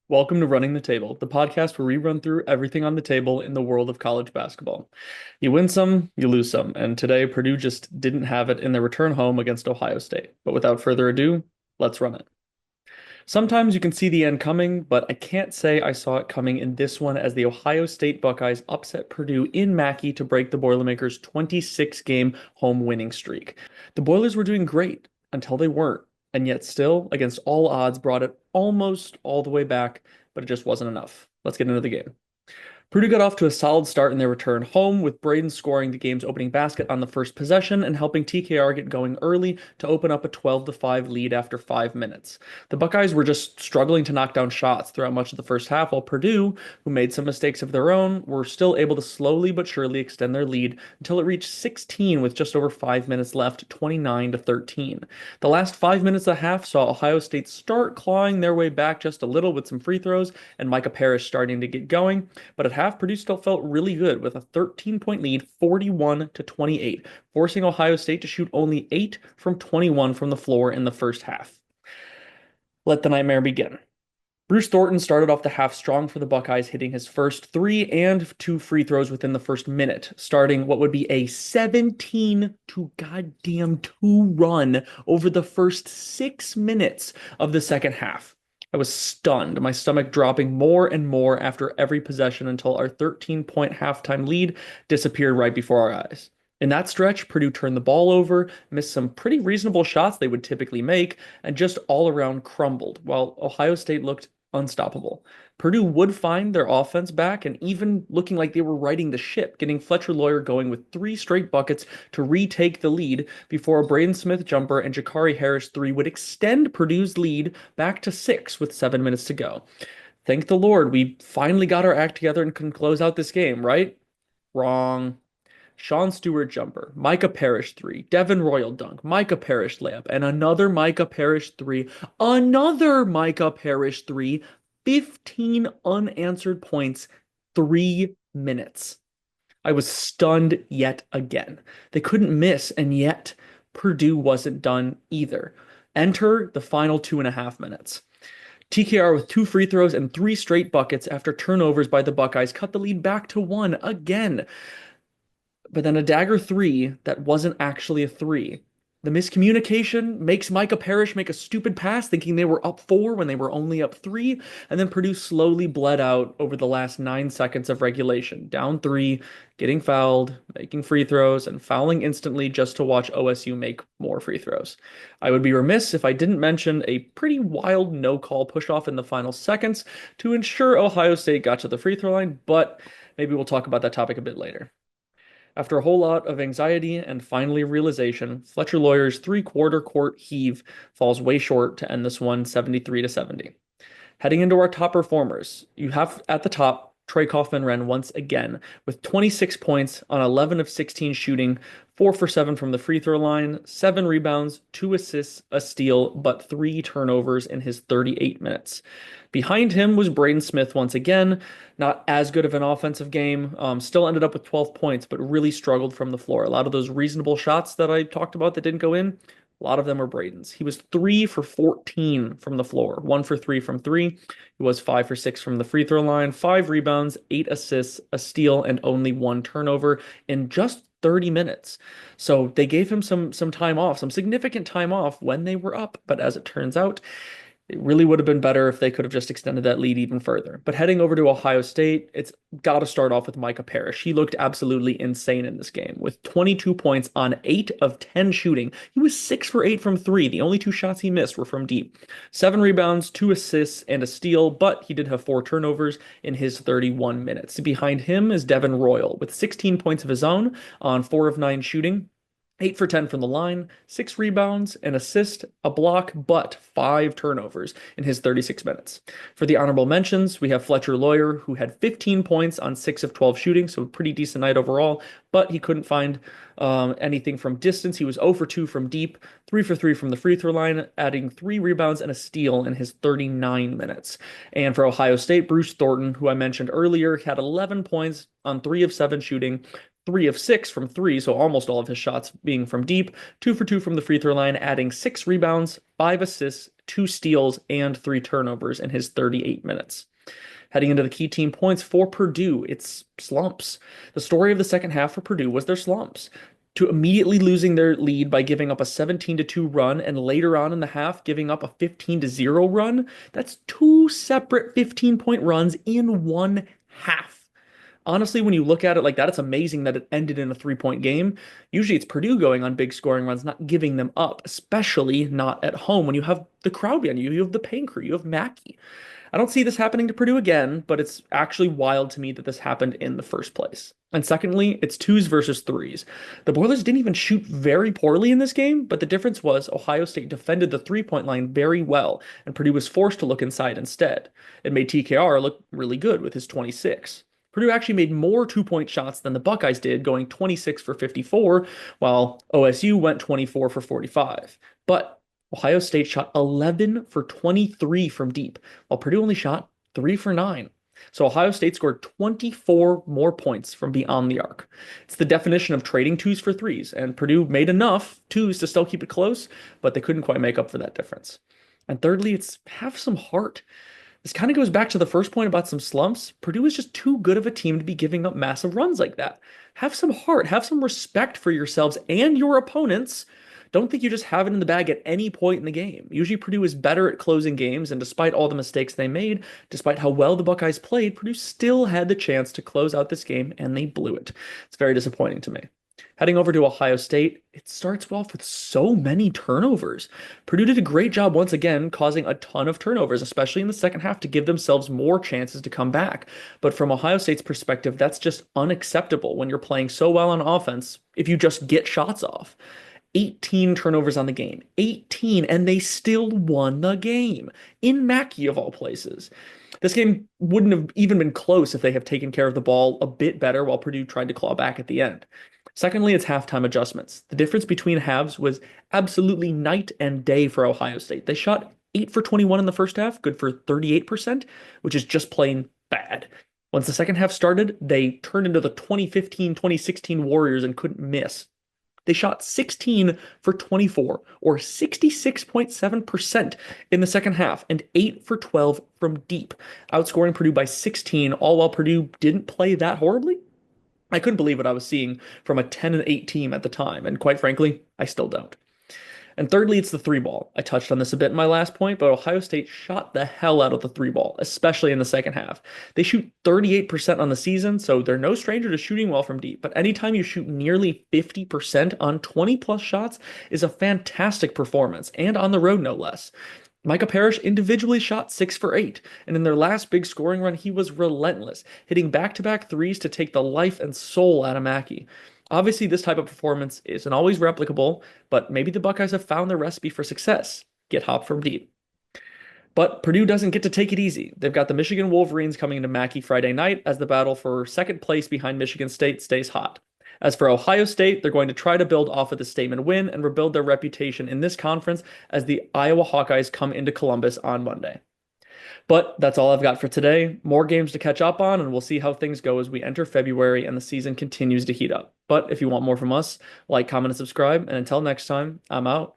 Welcome to Running the Table, the podcast where we run through everything on the table in the world of college basketball. You win some, you lose some, and today Purdue just didn't have it in their return home against Ohio State. But without further ado, let's run it. Sometimes you can see the end coming, but I can't say I saw it coming in this one as the Ohio State Buckeyes upset Purdue in Mackey to break the Boilermakers' 26-game home winning streak. The Boilers were doing great until they weren't, and yet still, against all odds, brought it almost all the way back, but it just wasn't enough. Let's get into the game. Purdue got off to a solid start in their return home, with Braden scoring the game's opening basket on the first possession and helping TKR get going early to open up a 12-5 lead after 5 minutes. The Buckeyes were just struggling to knock down shots throughout much of the first half, while Purdue, who made some mistakes of their own, were still able to slowly but surely extend their lead until it reached 16 with just over 5 minutes left, 29-13. The last 5 minutes of the half saw Ohio State start clawing their way back just a little with some free throws and Micah Parrish starting to get going, but at half, Purdue still felt really good with a 13-point lead, 41-28, forcing Ohio State to shoot only 8 from 21 from the floor in the first half. Let the nightmare begin. Bruce Thornton started off the half strong for the Buckeyes, hitting his first three and two free throws within the first minute, starting what would be a 17 to goddamn 2 run over the first 6 minutes of the second half. I was stunned, my stomach dropping more and more after every possession until our 13-point halftime lead disappeared right before our eyes. In that stretch, Purdue turned the ball over, missed some pretty reasonable shots they would typically make, and just all around crumbled, while Ohio State looked unstoppable. Purdue would find their offense back and even looking like they were riding the ship, getting Fletcher Loyer going with 3 straight buckets to retake the lead before a Braden Smith jumper and Jakari Harris three would extend Purdue's lead back to 6 with 7 minutes to go. Thank the Lord, we finally got our act together and can close out this game, right? Wrong. Sean Stewart jumper, Micah Parrish three, Devin Royal dunk, Micah Parrish layup, and another Micah Parrish three, another Micah Parrish three, 15 unanswered points, 3 minutes. I was stunned yet again. They couldn't miss, and yet Purdue wasn't done either. Enter the final 2.5 minutes. TKR with 2 free throws and 3 straight buckets after turnovers by the Buckeyes cut the lead back to 1 again. But then a dagger three that wasn't actually a three. The miscommunication makes Micah Parrish make a stupid pass thinking they were up 4 when they were only up 3, and then Purdue slowly bled out over the last 9 seconds of regulation, down 3, getting fouled, making free throws, and fouling instantly just to watch OSU make more free throws. I would be remiss if I didn't mention a pretty wild no-call push-off in the final seconds to ensure Ohio State got to the free throw line, but maybe we'll talk about that topic a bit later. After a whole lot of anxiety and finally realization, Fletcher Loyer's three-quarter court heave falls way short to end this one 73-70. Heading into our top performers, you have at the top Trey Kaufman-Renn once again with 26 points on 11 of 16 shooting, 4 for 7 from the free throw line, 7 rebounds, 2 assists, a steal, but 3 turnovers in his 38 minutes. Behind him was Braden Smith once again, not as good of an offensive game, still ended up with 12 points, but really struggled from the floor. A lot of those reasonable shots that I talked about that didn't go in, a lot of them were Braden's. He was 3 for 14 from the floor, 1 for 3 from 3. He was 5 for 6 from the free throw line, 5 rebounds, 8 assists, a steal, and only 1 turnover in just 30 minutes. So they gave him some time off, some significant time off when they were up. But as it turns out, it really would have been better if they could have just extended that lead even further. But heading over to Ohio State, it's got to start off with Micah Parrish. He looked absolutely insane in this game with 22 points on 8 of 10 shooting. He was 6 for 8 from 3. The only 2 shots he missed were from deep. 7 rebounds, 2 assists, and a steal, but he did have 4 turnovers in his 31 minutes. Behind him is Devin Royal with 16 points of his own on 4 of 9 shooting. 8 for 10 from the line, 6 rebounds, an assist, a block, but 5 turnovers in his 36 minutes. For the honorable mentions, we have Fletcher Loyer, who had 15 points on 6 of 12 shooting, so a pretty decent night overall, but he couldn't find anything from distance. He was 0 for 2 from deep, 3 for 3 from the free throw line, adding 3 rebounds and a steal in his 39 minutes. And for Ohio State, Bruce Thornton, who I mentioned earlier, had 11 points on 3 of 7 shooting, 3 of 6 from three, so almost all of his shots being from deep, 2 for 2 from the free throw line, adding 6 rebounds, 5 assists, 2 steals, and 3 turnovers in his 38 minutes. Heading into the key team points for Purdue, it's slumps. The story of the second half for Purdue was their slumps. To immediately losing their lead by giving up a 17-2 run and later on in the half giving up a 15-0 run, that's two separate 15-point runs in one half. Honestly, when you look at it like that, it's amazing that it ended in a 3-point game. Usually it's Purdue going on big scoring runs, not giving them up, especially not at home when you have the crowd behind you. You have the paint crew, you have Mackey. I don't see this happening to Purdue again, but it's actually wild to me that this happened in the first place. And secondly, it's twos versus threes. The Boilers didn't even shoot very poorly in this game, but the difference was Ohio State defended the 3-point line very well, and Purdue was forced to look inside instead. It made TKR look really good with his 26. Purdue actually made more 2-point shots than the Buckeyes did, going 26 for 54, while OSU went 24 for 45. But Ohio State shot 11 for 23 from deep, while Purdue only shot 3 for 9. So Ohio State scored 24 more points from beyond the arc. It's the definition of trading twos for threes, and Purdue made enough twos to still keep it close, but they couldn't quite make up for that difference. And thirdly, it's have some heart. This kind of goes back to the first point about some slumps. Purdue is just too good of a team to be giving up massive runs like that. Have some heart, have some respect for yourselves and your opponents. Don't think you just have it in the bag at any point in the game. Usually Purdue is better at closing games, and despite all the mistakes they made, despite how well the Buckeyes played, Purdue still had the chance to close out this game, and they blew it. It's very disappointing to me. Heading over to Ohio State, it starts off with so many turnovers. Purdue did a great job once again, causing a ton of turnovers, especially in the second half, to give themselves more chances to come back. But from Ohio State's perspective, that's just unacceptable when you're playing so well on offense if you just get shots off. 18 turnovers on the game. 18, and they still won the game. In Mackey, of all places. This game wouldn't have even been close if they have taken care of the ball a bit better while Purdue tried to claw back at the end. Secondly, it's halftime adjustments. The difference between halves was absolutely night and day for Ohio State. They shot 8 for 21 in the first half, good for 38%, which is just plain bad. Once the second half started, they turned into the 2015-2016 Warriors and couldn't miss. They shot 16 for 24, or 66.7% in the second half, and 8 for 12 from deep, outscoring Purdue by 16, all while Purdue didn't play that horribly. I couldn't believe what I was seeing from a 10-8 team at the time, and quite frankly, I still don't. And thirdly, it's the three ball. I touched on this a bit in my last point, but Ohio State shot the hell out of the three ball, especially in the second half. They shoot 38% on the season, so they're no stranger to shooting well from deep. But anytime you shoot nearly 50% on 20 plus shots is a fantastic performance, and on the road no less. Micah Parrish individually shot 6 for 8, and in their last big scoring run, he was relentless, hitting back-to-back threes to take the life and soul out of Mackey. Obviously, this type of performance isn't always replicable, but maybe the Buckeyes have found their recipe for success. Get hot from deep. But Purdue doesn't get to take it easy. They've got the Michigan Wolverines coming into Mackey Friday night as the battle for second place behind Michigan State stays hot. As for Ohio State, they're going to try to build off of the statement win and rebuild their reputation in this conference as the Iowa Hawkeyes come into Columbus on Monday. But that's all I've got for today. More games to catch up on, and we'll see how things go as we enter February and the season continues to heat up. But if you want more from us, like, comment, and subscribe. And until next time, I'm out.